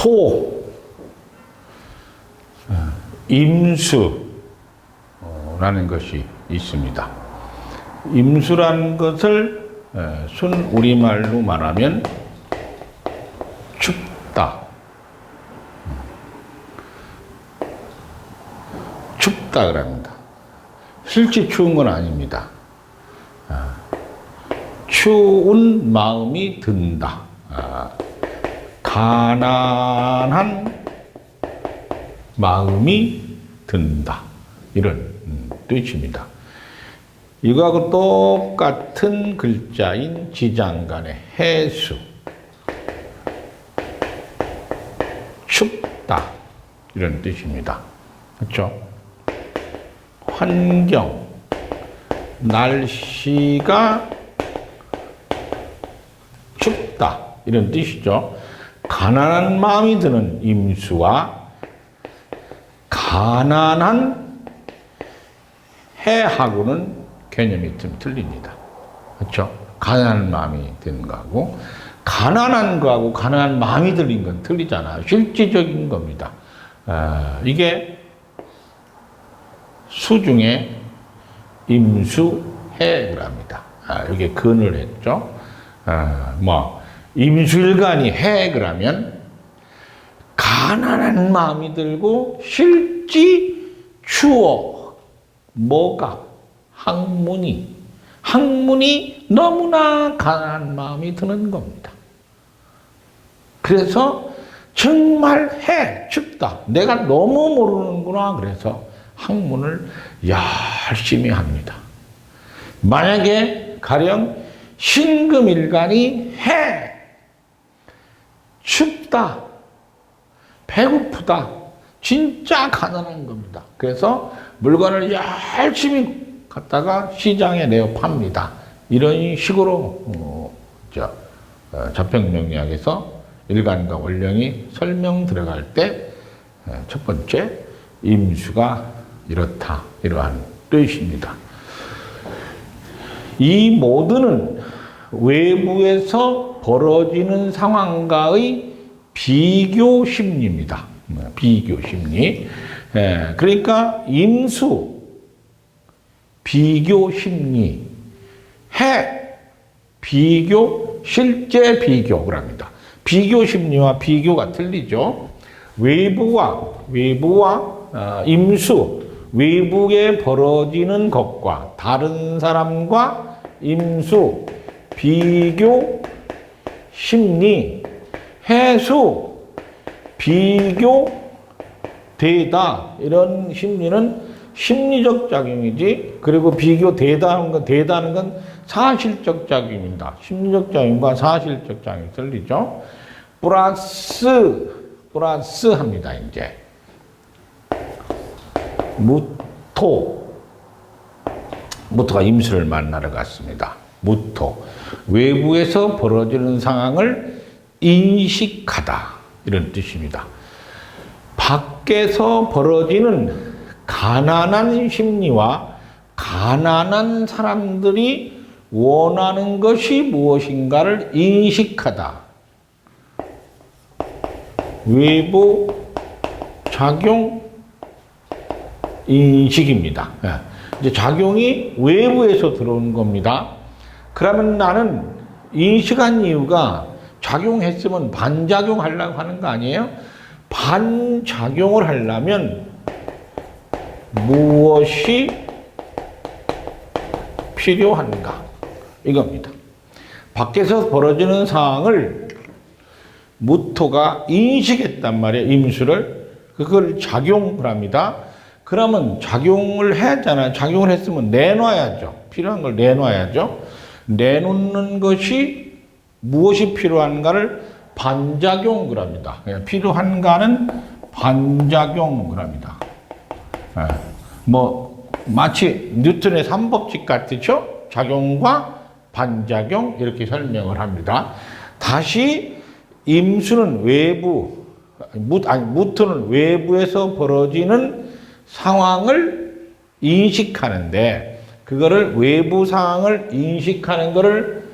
토, 임수라는 것이 있습니다. 임수라는 것을 순 우리말로 말하면 춥다. 춥다 그럽니다. 실제 추운 건 아닙니다. 추운 마음이 든다. 가난한 마음이 든다. 이런 뜻입니다. 이거하고 똑같은 글자인 지장간의 해수, 춥다 이런 뜻입니다. 그렇죠? 환경, 날씨가 춥다 이런 뜻이죠. 가난한 마음이 드는 임수와 가난한 해하고는 개념이 좀 틀립니다. 그렇죠? 가난한 마음이 드는 거하고 가난한 거하고 가난한 마음이 들린 건 틀리잖아요. 실질적인 겁니다. 이게 수 중에 임수해랍니다. 이게 근을 했죠. 임수일간이 해 그러면 가난한 마음이 들고 실지 추워 뭐가 학문이 너무나 가난한 마음이 드는 겁니다. 그래서 정말 해 춥다. 내가 너무 모르는구나. 그래서 학문을 열심히 합니다. 만약에 가령 신금일간이 해 춥다, 배고프다, 진짜 가난한 겁니다. 그래서 물건을 열심히 갖다가 시장에 내어 팝니다. 이런 식으로 자평명리학에서 일간과 원령이 설명 들어갈 때 첫 번째 임수가 이렇다, 이러한 뜻입니다. 이 모두는 외부에서 벌어지는 상황과의 비교 심리입니다. 비교 심리. 그러니까 임수, 비교 심리, 해, 비교, 실제 비교를 합니다. 비교 심리와 비교가 틀리죠. 외부와 임수, 외부에 벌어지는 것과 다른 사람과 임수, 비교, 심리, 해수, 비교, 대다 이런 심리는 심리적 작용이지 그리고 비교, 대다는 건 사실적 작용입니다. 심리적 작용과 사실적 작용이 틀리죠. 플러스 합니다. 이제 무토가 임수를 만나러 갔습니다. 무토, 외부에서 벌어지는 상황을 인식하다 이런 뜻입니다. 밖에서 벌어지는 가난한 심리와 가난한 사람들이 원하는 것이 무엇인가를 인식하다. 외부 작용 인식입니다. 이제 작용이 외부에서 들어오는 겁니다. 그러면 나는 인식한 이유가 작용했으면 반작용 하려고 하는 거 아니에요? 반작용을 하려면 무엇이 필요한가? 이겁니다. 밖에서 벌어지는 상황을 무토가 인식했단 말이에요. 임수를. 그걸 작용을 합니다. 그러면 작용을 했잖아요. 작용을 했으면 내놔야죠. 필요한 걸 내놔야죠. 내놓는 것이 무엇이 필요한가를 반작용을 합니다. 필요한가는 반작용을 합니다. 마치 뉴턴의 3법칙 같죠? 작용과 반작용 이렇게 설명을 합니다. 다시 임수는 무토는 외부에서 벌어지는 상황을 인식하는데 그거를 외부 상황을 인식하는 거를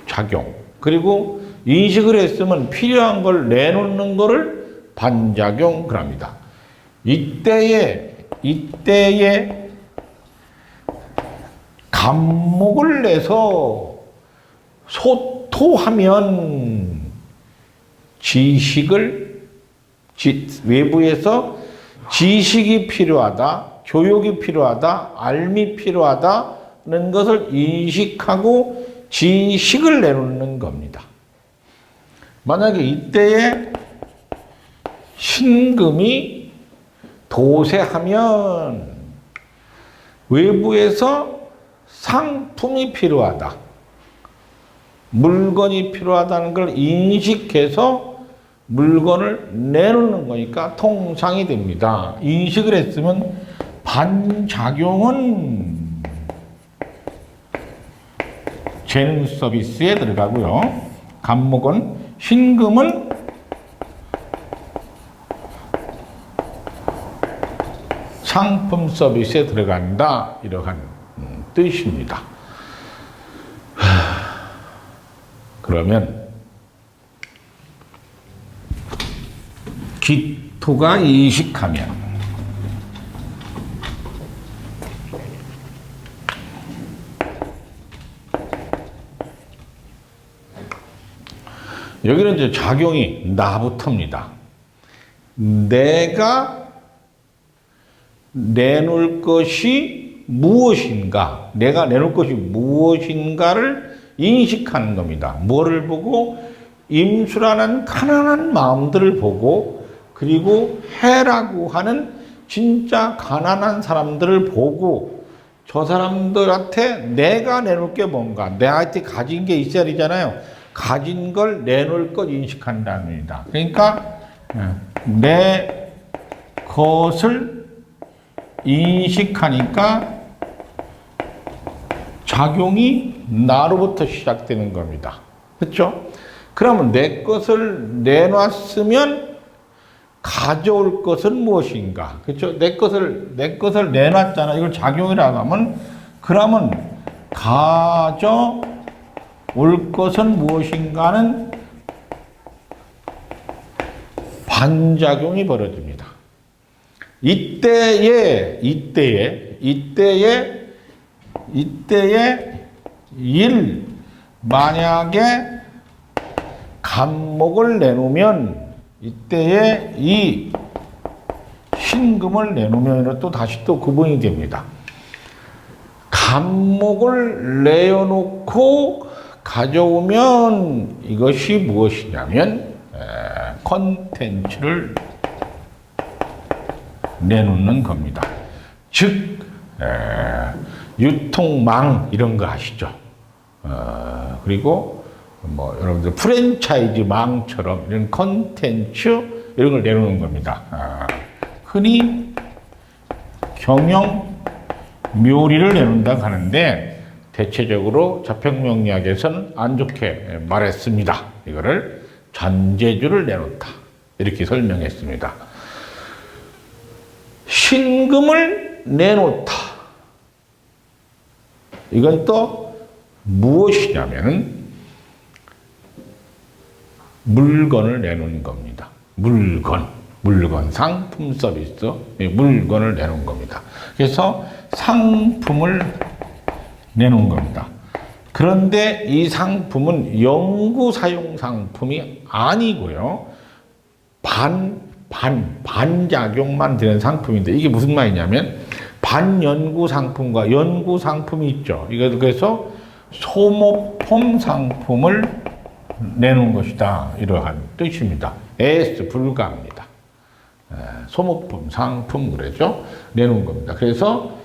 작용 그리고 인식을 했으면 필요한 걸 내놓는 거를 반작용 그럽니다. 이때에 감목을 내서 소토하면 외부에서 지식이 필요하다, 교육이 필요하다, 알미 필요하다는 것을 인식하고 지식을 내놓는 겁니다. 만약에 이때에 신금이 도세하면 외부에서 상품이 필요하다, 물건이 필요하다는 걸 인식해서 물건을 내놓는 거니까 통상이 됩니다. 인식을 했으면 반작용은 재능 서비스에 들어가고요. 감목은 신금은 상품 서비스에 들어간다. 이러한 뜻입니다. 그러면 기토가 인식하면 여기는 이제 작용이 나부터입니다. 내가 내놓을 것이 무엇인가, 내가 내놓을 것이 무엇인가를 인식하는 겁니다. 뭐를 보고? 임수라는 가난한 마음들을 보고, 그리고 해라고 하는 진짜 가난한 사람들을 보고, 저 사람들한테 내가 내놓을 게 뭔가, 내한테 가진 게 있어야 되잖아요. 가진 걸 내놓을 것 인식한다는 겁니다. 그러니까 내 것을 인식하니까 작용이 나로부터 시작되는 겁니다. 그렇죠? 그러면 내 것을 내놨으면 가져올 것은 무엇인가? 그렇죠? 내 것을 내놨잖아. 이걸 작용이라고 하면, 그러면 가져올 것은 무엇인가는 반작용이 벌어집니다. 이때에 만약에 감목을 내놓으면, 이때에 이 신금을 내놓으면 또 다시 또 구분이 됩니다. 감목을 내어놓고 가져오면 이것이 무엇이냐면 컨텐츠를 내놓는 겁니다. 즉 유통망 이런 거 아시죠? 그리고 뭐 여러분들 프랜차이즈 망처럼 이런 컨텐츠 이런 걸 내놓는 겁니다. 흔히 경영 묘리를 내놓는다고 하는데 대체적으로 자평명리학에서는 안 좋게 말했습니다. 이거를 잔재주를 내놓다 이렇게 설명했습니다. 신금을 내놓다. 이건 또 무엇이냐면 물건을 내놓는 겁니다. 물건, 상품 서비스, 물건을 내놓은 겁니다. 그래서 상품을 내놓은 겁니다. 그런데 이 상품은 영구 사용 상품이 아니고요. 반작용만 되는 상품인데, 이게 무슨 말이냐면 반연구 상품과 연구 상품이 있죠. 이거 그래서 소모품 상품을 내놓은 것이다. 이러한 뜻입니다. AS 불가합니다. 소모품 상품 그러죠. 내놓은 겁니다. 그래서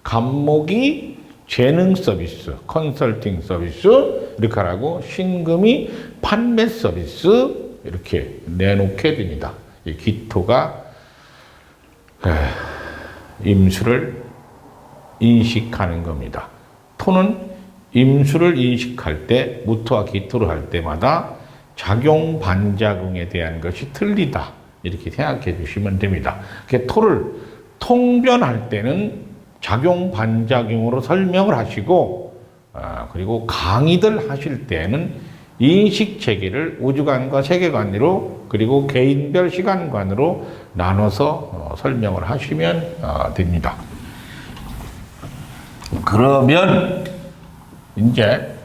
감목이 재능 서비스, 컨설팅 서비스 이렇게 하라고, 신금이 판매 서비스 이렇게 내놓게 됩니다. 이 기토가 임수를 인식하는 겁니다. 토는 임수를 인식할 때, 무토와 기토를 할 때마다 작용 반작용에 대한 것이 틀리다 이렇게 생각해 주시면 됩니다. 토를 통변할 때는 작용 반작용으로 설명을 하시고, 그리고 강의들 하실 때는 인식 체계를 우주관과 세계관으로 그리고 개인별 시간관으로 나눠서 설명을 하시면 됩니다. 그러면 이제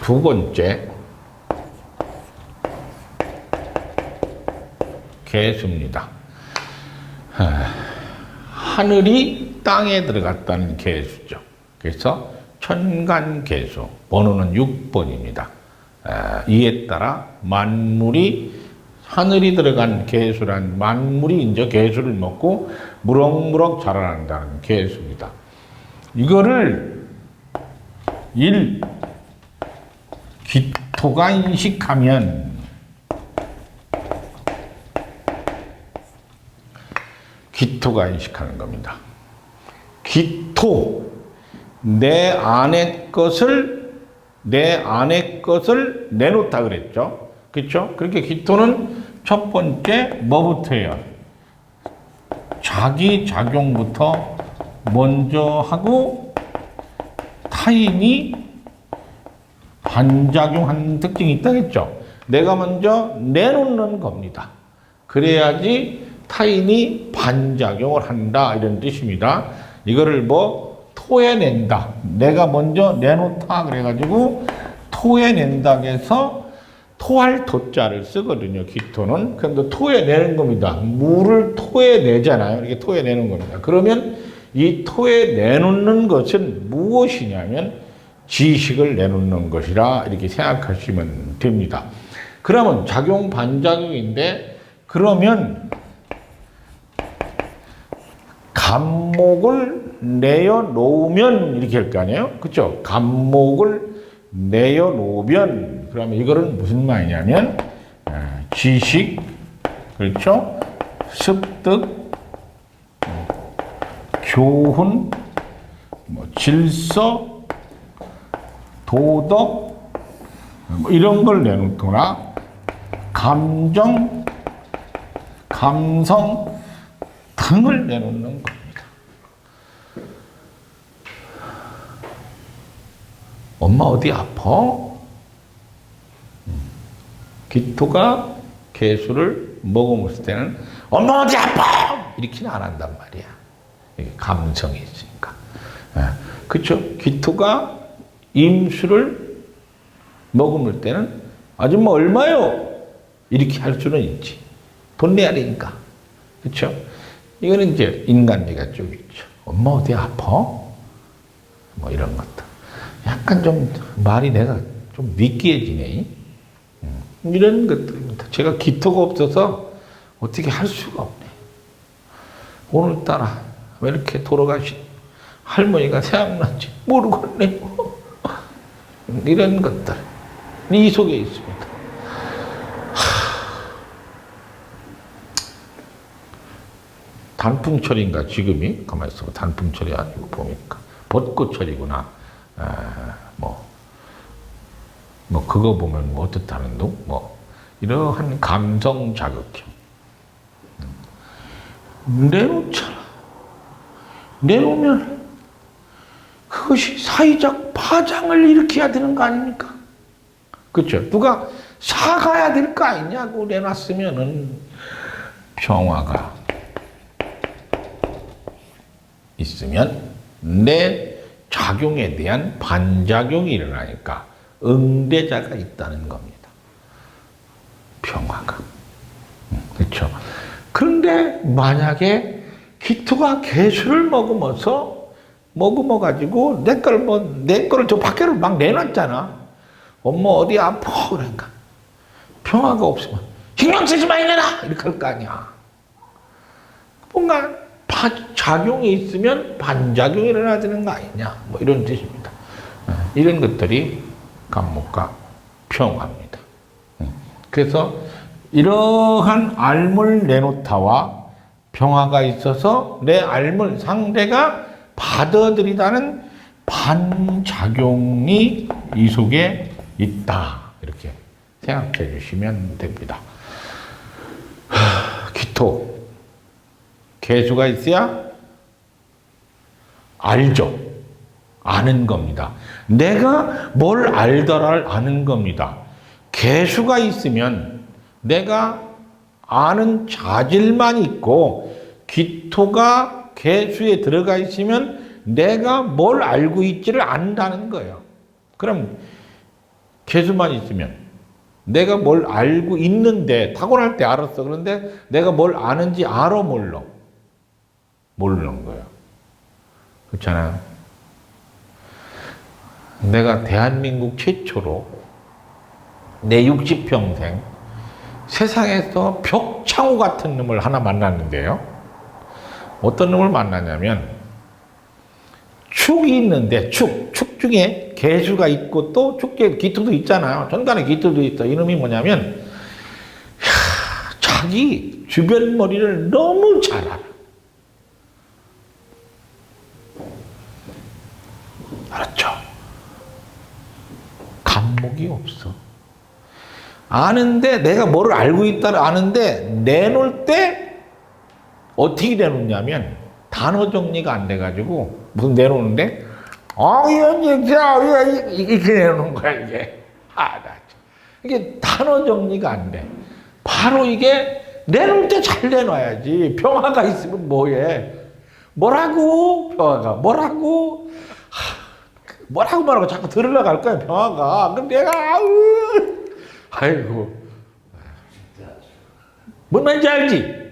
두 번째 개수입니다. 하늘이 땅에 들어갔다는 개수죠. 그래서 천간개수, 번호는 6번입니다. 이에 따라 만물이 하늘이 들어간 개수란 만물이 이제 개수를 먹고 무럭무럭 자라난다는 개수입니다. 이거를 기토가 인식하면 기토가 인식하는 겁니다. 기토, 내 안의 것을 내놓다 그랬죠. 그렇죠? 그렇게 기토는 첫 번째 뭐부터예요? 자기 작용부터 먼저 하고 타인이 반작용하는 특징이 있다 했죠. 내가 먼저 내놓는 겁니다. 그래야지 타인이 반작용을 한다 이런 뜻입니다. 이거를 뭐 토해낸다. 내가 먼저 내놓다 그래가지고 토해낸다 해서 토할 토자를 쓰거든요. 기토는. 그런데 토해내는 겁니다. 물을 토해내잖아요. 이렇게 토해내는 겁니다. 그러면 이 토해내놓는 것은 무엇이냐면 지식을 내놓는 것이라 이렇게 생각하시면 됩니다. 그러면 작용 반작용인데 그러면 감목을 내어놓으면 이렇게 할 거 아니에요? 그렇죠? 감목을 내어놓으면 그러면 이거는 무슨 말이냐면 지식, 그렇죠? 습득, 교훈, 질서, 도덕 이런 걸 내놓거나 감정, 감성 등을 내놓는 겁니다. 엄마 어디 아파? 기토가 개수를 먹어먹을 때는 엄마 어디 아파? 이렇게는 안 한단 말이야. 이게 감성이 있으니까. 그렇죠? 기토가 임수를 먹어먹을 때는 아줌마 얼마요? 이렇게 할 수는 있지. 돈 내야 되니까. 그렇죠? 이거는 이제 인간미가 좀 있죠. 엄마 어디 아파? 뭐 이런 것들. 약간 좀 말이 내가 좀 느끼해지네. 이런 것들입니다. 제가 기토가 없어서 어떻게 할 수가 없네. 오늘따라 왜 이렇게 돌아가신 할머니가 생각나지 모르겠네. 이런 것들 이 속에 있습니다. 단풍철인가 지금이? 가만히 있어봐. 단풍철이 아니고 보니까 벚꽃철이구나. 그거 보면 뭐 어떻다는 둥? 이러한 감성 자극형. 내놓잖아. 내놓으면 그것이 사회적 파장을 일으켜야 되는 거 아닙니까? 그렇죠? 누가 사가야 될 거 아니냐고 내놨으면은 평화가 있으면 내 작용에 대한 반작용이 일어나니까 응대자가 있다는 겁니다. 평화가. 그렇죠. 그런데 만약에 기토가 개수를 먹어가지고 내 거를 저 밖으로 막 내놨잖아. 엄마 어디 아파? 그러니까. 평화가 없으면 신경 쓰지 마 이래라! 이렇게 할 거 아니야. 뭔가 작용이 있으면 반작용이 일어나야 되는 거 아니냐. 이런 뜻입니다. 이런 것들이 감목과 평화입니다. 그래서 이러한 알물 내놓다와 평화가 있어서 내 알물 상대가 받아들이다는 반작용이 이 속에 있다. 이렇게 생각해 주시면 됩니다. 기토. 개수가 있어야 알죠. 아는 겁니다. 내가 뭘 알더라를 아는 겁니다. 개수가 있으면 내가 아는 자질만 있고 기토가 개수에 들어가 있으면 내가 뭘 알고 있지를 안다는 거예요. 그럼 개수만 있으면 내가 뭘 알고 있는데 타고날 때 알았어. 그런데 내가 뭘 아는지 알아 몰라? 모르는 거예요. 그렇잖아요. 내가 대한민국 최초로 내 60평생 세상에서 벽창호 같은 놈을 하나 만났는데요. 어떤 놈을 만났냐면 축이 있는데 축 중에 개수가 있고 또 축에 기토도 있잖아요. 전단에 기토도 있어. 이놈이 뭐냐면 자기 주변 머리를 너무 잘 알아. 알았죠? 감목이 없어. 아는데 내가 뭐를 알고 있다를 아는데 내놓을 때 어떻게 내놓냐면 단어 정리가 안 돼가지고 무슨 내놓는데 이렇게 내놓는 거야 이게. 이게 단어 정리가 안 돼. 바로 이게 내놓을 때 잘 내놔야지. 병화가 있으면 뭐해? 뭐라고 병화가 뭐라고 자꾸 들으려고 할 거야 병화가. 그럼 내가 아이고 뭔 말인지 알지?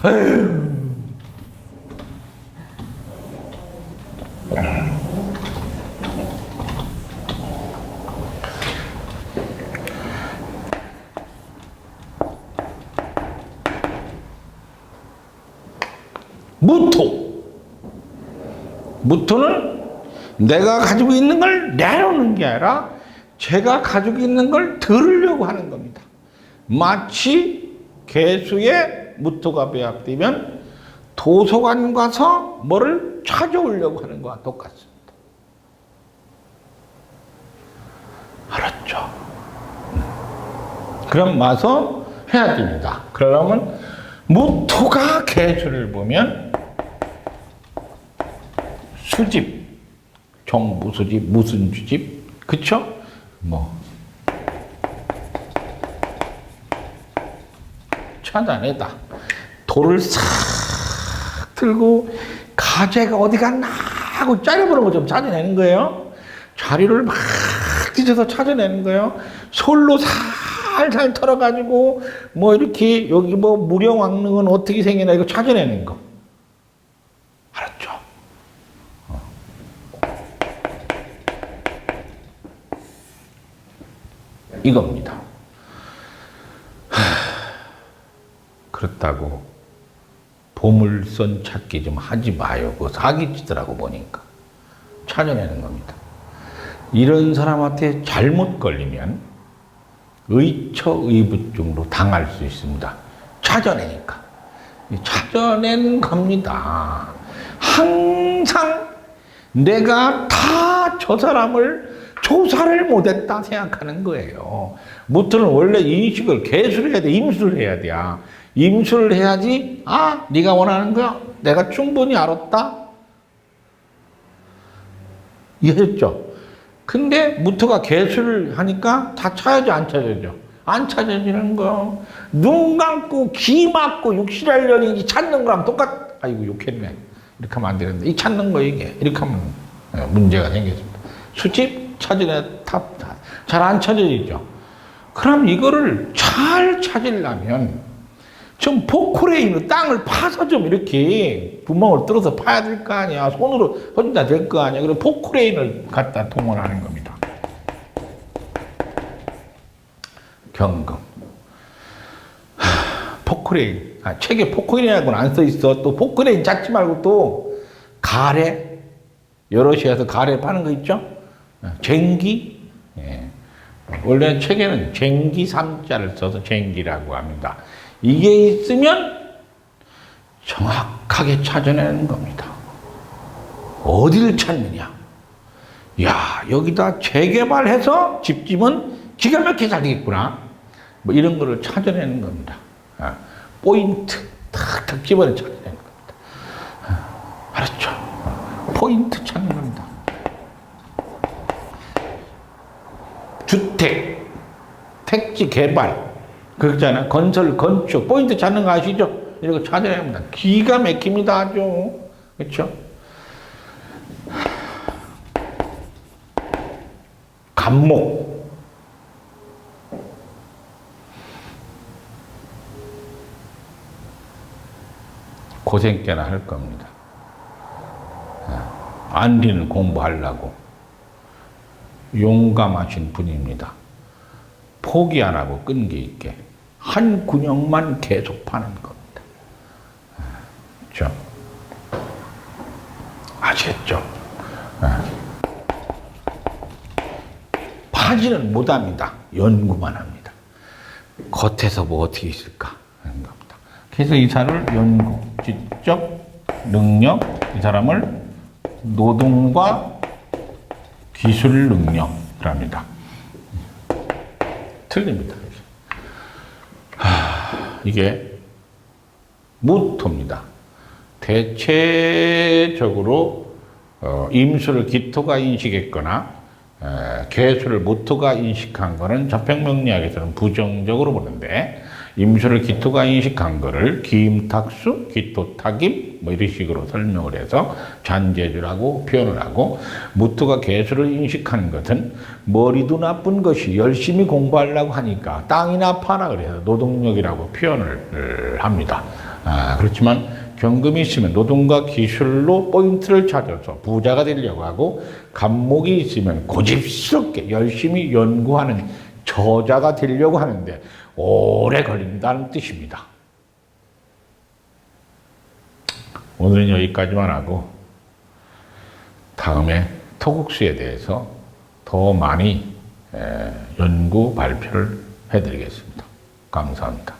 에휴. 무토는 내가 가지고 있는 걸 내놓는 게 아니라 제가 가지고 있는 걸 들으려고 하는 겁니다. 마치 개수에 무토가 배합되면 도서관 가서 뭐를 찾아오려고 하는 거와 똑같습니다. 알았죠? 그럼 와서 해야 됩니다. 그러려면 무토가 개수를 보면 수집, 정무수집, 무슨 주집, 그쵸? 찾아내다. 돌을 싹 들고 가재가 어디 갔나 하고 짜려보는 거 좀 찾아내는 거예요. 자리를 막 뒤져서 찾아내는 거예요. 솔로 살살 털어가지고 이렇게 여기 무령왕릉은 어떻게 생기나 이거 찾아내는 거. 알았죠? 이겁니다. 그렇다고 보물선 찾기 좀 하지 마요. 그거 사기치더라고 보니까. 찾아내는 겁니다. 이런 사람한테 잘못 걸리면 의처의부증으로 당할 수 있습니다. 찾아내니까. 찾아낸 겁니다. 항상 내가 다 저 사람을 조사를 못했다 생각하는 거예요. 무토는 원래 인식을 개수를 해야 돼. 임수를 해야 돼. 임수를 해야지 네가 원하는 거야? 내가 충분히 알았다? 이해했죠? 근데 무토가 개수를 하니까 다 찾아져 안 찾아져? 안 찾아지는 거. 눈 감고 귀 막고 육실하려니 찾는 거랑 아이고 욕했네. 이렇게 하면 안 되는데 이 찾는 거 이게 이렇게 하면 문제가 생겼습니다. 수집 찾으려 잘 안 찾아지죠. 그럼 이거를 잘 찾으려면 좀 포크레인으로 땅을 파서 좀 이렇게 구멍을 뚫어서 파야 될 거 아니야. 손으로 혼자 될 거 아니야. 그래서 포크레인을 갖다 동원하는 겁니다. 경금. 포크레인. 책에 포크레인이라고는 안 써 있어. 또 포크레인 찾지 말고 또 가래. 여럿이 해서 가래 파는 거 있죠? 쟁기. 예. 원래 책에는 쟁기 3자를 써서 쟁기라고 합니다. 이게 있으면 정확하게 찾아내는 겁니다. 어디를 찾느냐? 여기다 재개발해서 집 지면 기가 막히게 잘 되겠구나. 이런 거를 찾아내는 겁니다. 포인트 탁탁 집어내 찾아내는 겁니다. 알았죠? 포인트 찾는 겁니다. 주택, 택지 개발, 그렇잖아요. 건설, 건축, 포인트 찾는 거 아시죠? 이런 거 찾아야 합니다. 기가 막힙니다, 아주. 그렇죠? 감목. 고생 꽤나 할 겁니다. 안리는 공부하려고. 용감하신 분입니다. 포기 안 하고 끈기 있게 한 군형만 계속 파는 겁니다. 그렇죠? 아시겠죠? 파지는 못합니다. 연구만 합니다. 겉에서 뭐 어떻게 있을까 하는 겁니다. 그래서 이 사람을 연구, 지적 능력, 이 사람을 노동과 기술 능력이랍니다. 틀립니다. 이게 무토입니다. 대체적으로 임수를 기토가 인식했거나 개수를 무토가 인식한 거는 접행명리학에서는 부정적으로 보는데, 임수를 기토가 인식한 거를 기임탁수, 기토탁임 뭐 이런 식으로 설명을 해서 잔재주라고 표현을 하고, 무토가 개수를 인식한 것은 머리도 나쁜 것이 열심히 공부하려고 하니까 땅이나 파나 그래서 노동력이라고 표현을 합니다. 그렇지만 경금이 있으면 노동과 기술로 포인트를 찾아서 부자가 되려고 하고, 감목이 있으면 고집스럽게 열심히 연구하는 저자가 되려고 하는데 오래 걸린다는 뜻입니다. 오늘은 여기까지만 하고 다음에 토국수에 대해서 더 많이 연구 발표를 해드리겠습니다. 감사합니다.